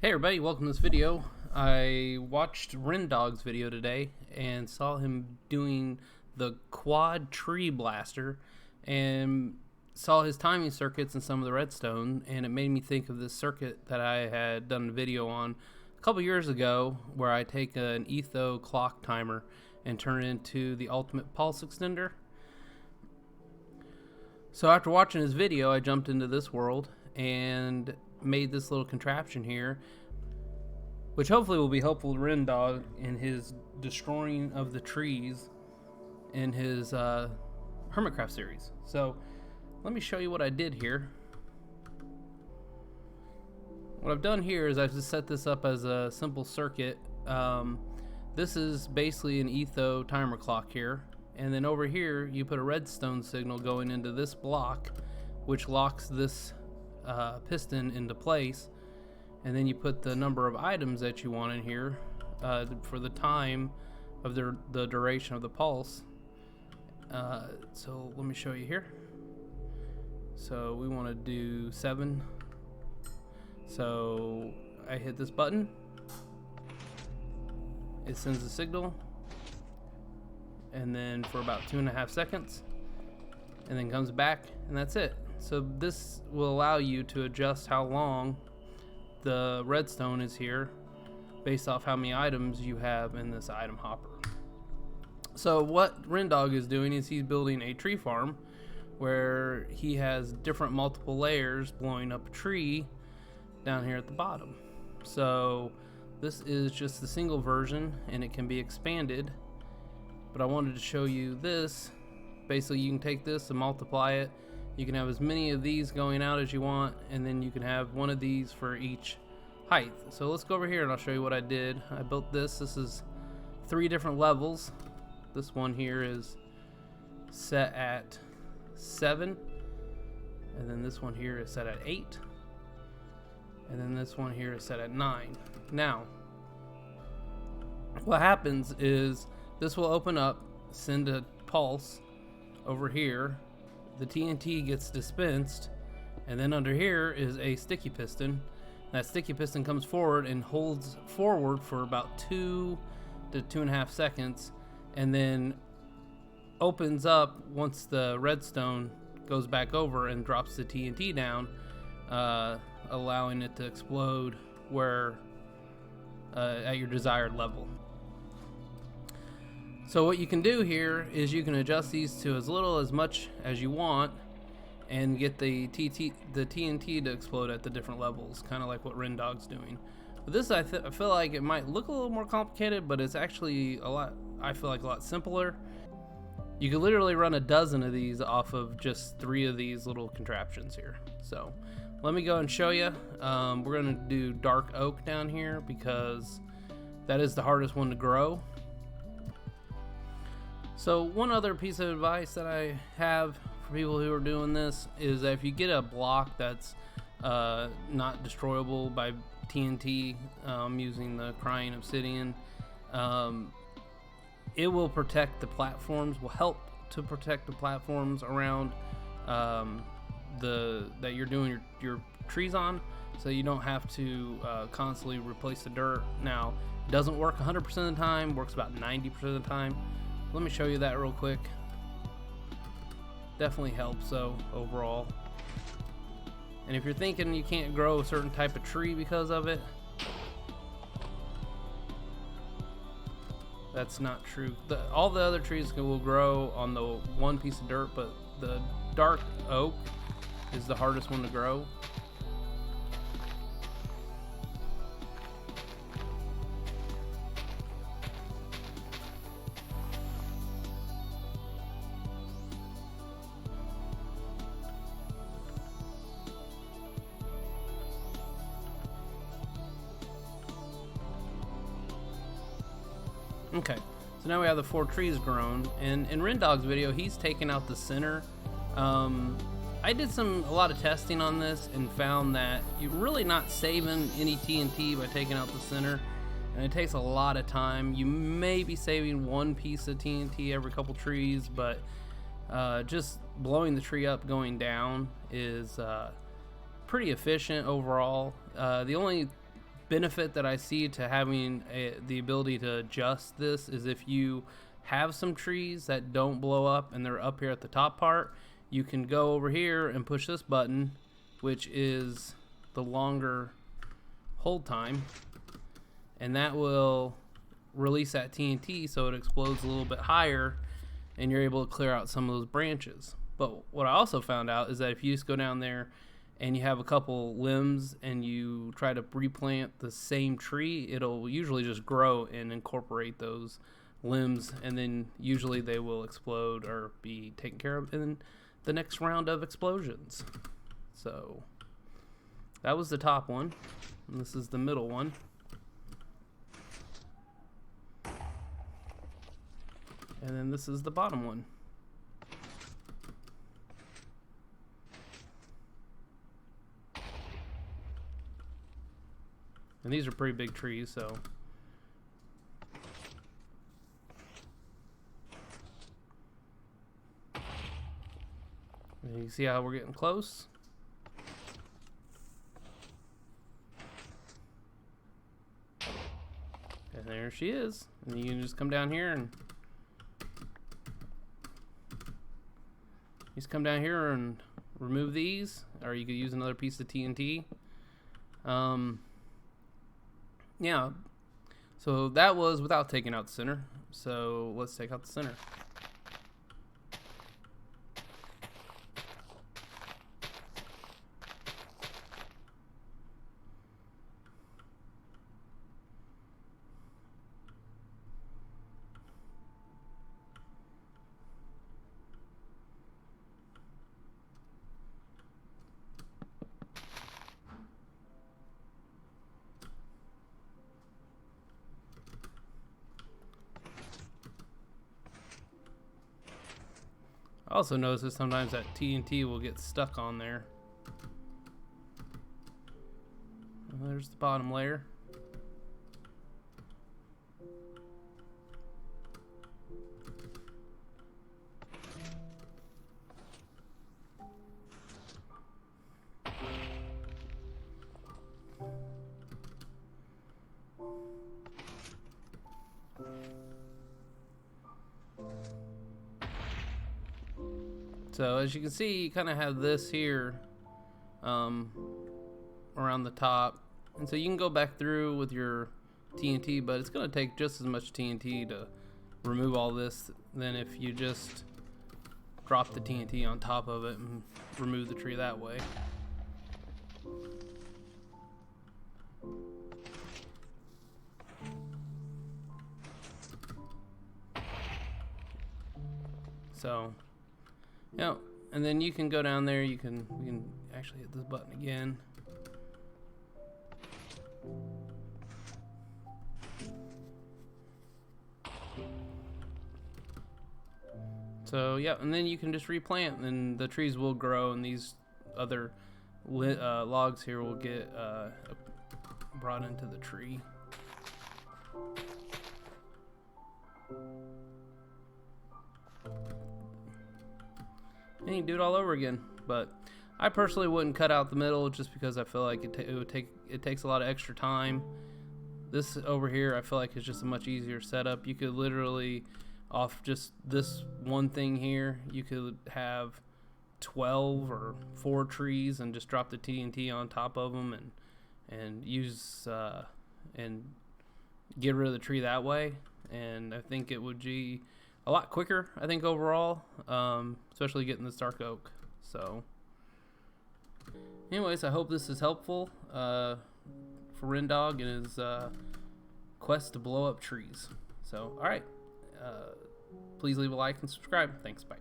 Hey everybody, welcome to this video. I watched Rendog's video today and saw him doing the quad tree blaster and saw his timing circuits and some of the redstone, and it made me think of this circuit that I had done a video on a couple years ago where I take an etho clock timer and turn it into the ultimate pulse extender. So after watching his video, I jumped into this world and made this little contraption here, which hopefully will be helpful to Rendog in his destroying of the trees in his Hermitcraft series. So let me show you what I did here. What I've done here is I've just set this up as a simple circuit. This is basically an etho timer clock here, and then over here you put a redstone signal going into this block, which locks this piston into place, and then you put the number of items that you want in here for the time of the duration of the pulse. So let me show you here. So we want to do 7. So I hit this button, it sends a signal, and then for about 2.5 seconds, and then comes back, and that's it. So this will allow you to adjust how long the redstone is here based off how many items you have in this item hopper. So what Rendog is doing is he's building a tree farm where he has different multiple layers blowing up a tree down here at the bottom. So this is just the single version and it can be expanded, but I wanted to show you this. Basically you can take this and multiply it. You can have as many of these going out as you want, and then you can have one of these for each height. So let's go over here and I'll show you what I did. I built this. This is 3 different levels. This one here is set at 7, and then this one here is set at 8, and then this one here is set at 9. Now, what happens is this will open up, send a pulse over here. The TNT gets dispensed, and then under here is a sticky piston. That sticky piston comes forward and holds forward for about 2 to 2.5 seconds, and then opens up once the redstone goes back over and drops the TNT down, allowing it to explode where at your desired level. So what you can do here is you can adjust these to as little as much as you want and get the TNT to explode at the different levels, kind of like what Rendog's doing. But this I feel like it might look a little more complicated, but it's actually I feel like a lot simpler. You could literally run a dozen of these off of just 3 of these little contraptions here. So let me go and show you. We're gonna do dark oak down here because that is the hardest one to grow. So one other piece of advice that I have for people who are doing this is that if you get a block that's not destroyable by TNT using the crying obsidian, it will protect the platforms, will help to protect the platforms around that you're doing your trees on, so you don't have to constantly replace the dirt. Now, it doesn't work 100% of the time, works about 90% of the time. Let me show you that real quick. Definitely helps though overall. And if you're thinking you can't grow a certain type of tree because of it, that's not true. All the other trees will grow on the one piece of dirt, but the dark oak is the hardest one to grow. Okay, so now we have the 4 trees grown, and in Rendog's video, he's taken out the center. I did a lot of testing on this and found that you're really not saving any TNT by taking out the center, and it takes a lot of time. You may be saving 1 piece of TNT every couple trees, but just blowing the tree up going down is pretty efficient overall. The only benefit that I see to having the ability to adjust this is if you have some trees that don't blow up and they're up here at the top part, you can go over here and push this button, which is the longer hold time, and that will release that TNT so it explodes a little bit higher and you're able to clear out some of those branches. But what I also found out is that if you just go down there and you have a couple limbs and you try to replant the same tree, it'll usually just grow and incorporate those limbs, and then usually they will explode or be taken care of in the next round of explosions. So that was the top one, and this is the middle one. And then this is the bottom one. And these are pretty big trees, so. And you see how we're getting close? And there she is. And you can just come down here and remove these, or you could use another piece of TNT. Yeah, so that was without taking out the center. So let's take out the center. I also notice that sometimes that TNT will get stuck on there. And there's the bottom layer. So as you can see, you kind of have this here around the top, and so you can go back through with your TNT, but it's going to take just as much TNT to remove all this than if you just drop the TNT on top of it and remove the tree that way. So, yeah, and then you can go down there. We can actually hit this button again. So yeah, and then you can just replant, and the trees will grow, and these other logs here will get brought into the tree. And you can do it all over again. But I personally wouldn't cut out the middle just because I feel like it takes a lot of extra time. This over here I feel like is just a much easier setup. You could literally, off just this one thing here, you could have 12 or 4 trees and just drop the TNT on top of them and use and get rid of the tree that way. And I think it would be a lot quicker, I think, overall, especially getting this dark oak. So anyways, I hope this is helpful for Rendog and his quest to blow up trees. So alright, please leave a like and subscribe. Thanks, bye.